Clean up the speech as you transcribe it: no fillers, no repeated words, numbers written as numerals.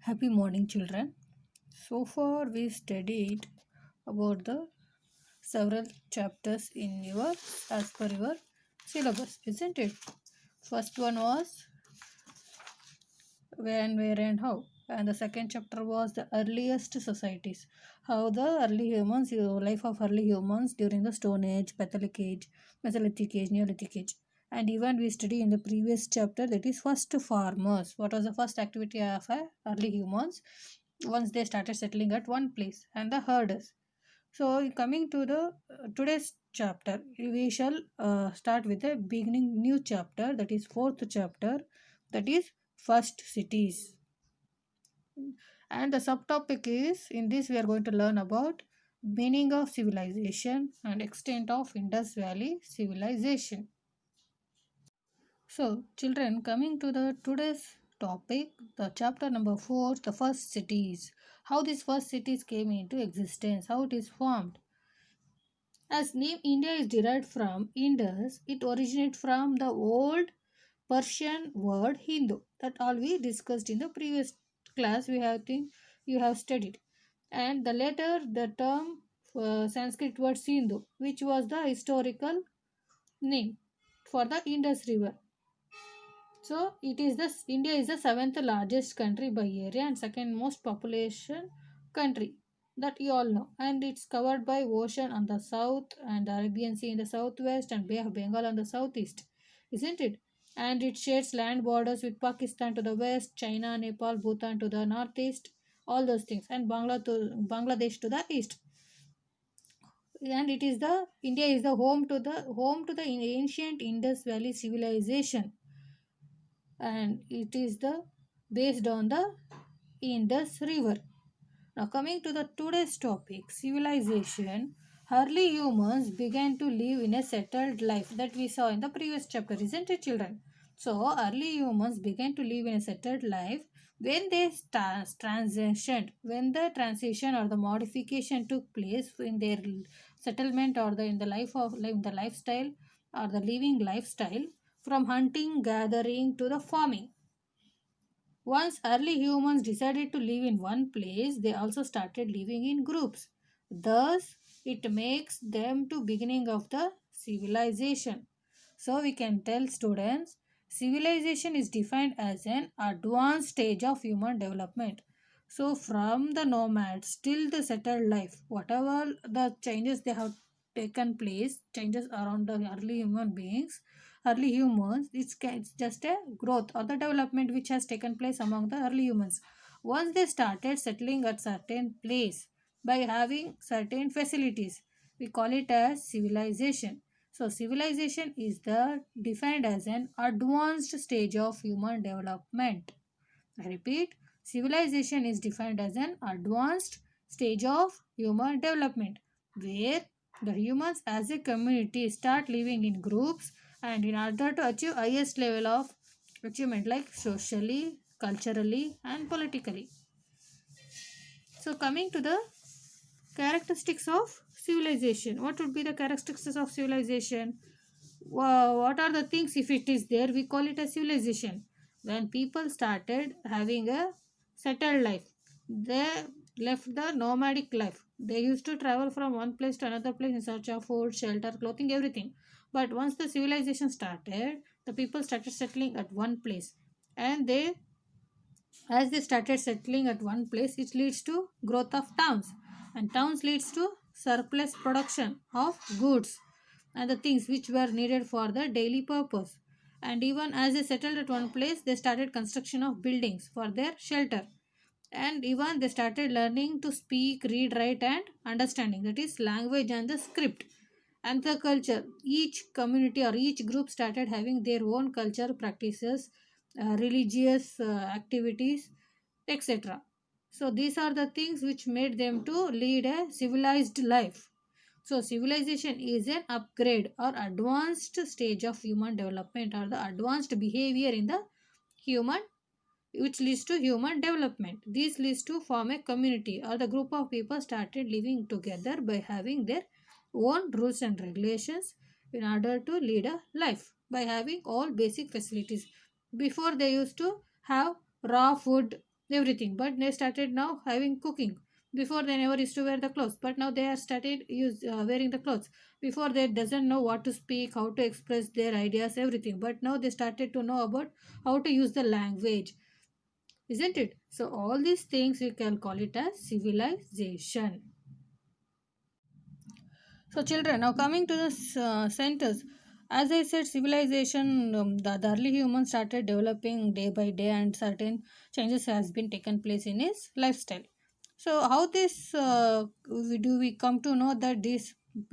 Happy morning, children. So far, we studied about the several chapters in your as per your syllabus, isn't it? First one was when, where, and how, and the second chapter was the earliest societies, how the early humans, life of early humans during the Stone Age, Mesolithic Age, Neolithic Age, and even we study in the previous chapter that is first farmers. What was the first activity of early humans? Once they started settling at one place and the herders. So coming to the today's chapter, we shall start with a beginning new chapter, that is fourth chapter, that is first cities. And the subtopic is, in this we are going to learn about meaning of civilization and extent of Indus Valley civilization. So, children, coming to the today's topic, the chapter number 4, the first cities. How these first cities came into existence, how it is formed. As name India is derived from Indus, it originated from the old Persian word Hindu. That all we discussed in the previous class. We have think you have studied, and the later the term Sanskrit word Sindhu, which was the historical name for the Indus River. So it is the India is the seventh largest country by area and second most population country, that you all know, and it's covered by ocean on the south and the Arabian Sea in the southwest and Bay of Bengal on the southeast, isn't it? And it shares land borders with Pakistan to the west, China, Nepal, Bhutan to the northeast, all those things, and Bangladesh to the east. And it is the India is the home to the ancient Indus Valley civilization, and it is the based on the Indus River. Now coming to the today's topic, civilization. Early humans began to live in a settled life, that we saw in the previous chapter, isn't it, children? So early humans began to live in a settled life when they transitioned, when the transition or the modification took place in their settlement or in the life of in the lifestyle or the living lifestyle, from hunting gathering to the farming. Once early humans decided to live in one place, they also started living in groups. Thus, it makes them to beginning of the civilization. So we can tell students, civilization is defined as an advanced stage of human development. So from the nomads till the settled life, whatever the changes they have taken place, changes around the early human beings, early humans, it's just a growth or the development which has taken place among the early humans. Once they started settling at certain place by having certain facilities, we call it as civilization. So civilization is the defined as an advanced stage of human development. I repeat, civilization is defined as an advanced stage of human development where the humans as a community start living in groups, and in order to achieve highest level of achievement like socially, culturally and politically. So coming to the characteristics of civilization. What would be the characteristics of civilization? What are the things, if it is there, we call it a civilization? When people started having a settled life, they left the nomadic life. They used to travel from one place to another place in search of food, shelter, clothing, everything. But once the civilization started, the people started settling at one place, and they as they started settling at one place, it leads to growth of towns, and towns leads to surplus production of goods and the things which were needed for the daily purpose. And even as they settled at one place, they started construction of buildings for their shelter, and even they started learning to speak, read, write and understanding, that is language and the script. And the culture, each community or each group started having their own culture practices, religious activities, etc. So these are the things which made them to lead a civilized life. So civilization is an upgrade or advanced stage of human development or the advanced behavior in the human, which leads to human development. This leads to form a community or the group of people started living together by having their own rules and regulations in order to lead a life by having all basic facilities. Before they used to have raw food, everything. But they started now having cooking. Before they never used to wear the clothes, but now they are started wearing the clothes. Before they doesn't know what to speak, how to express their ideas, everything. But now they started to know about how to use the language, isn't it? So all these things we can call it as civilization. So, children, now coming to the centers, as I said, civilization, the early humans started developing day by day, and certain changes has been taken place in his lifestyle. So, how this do we come to know that this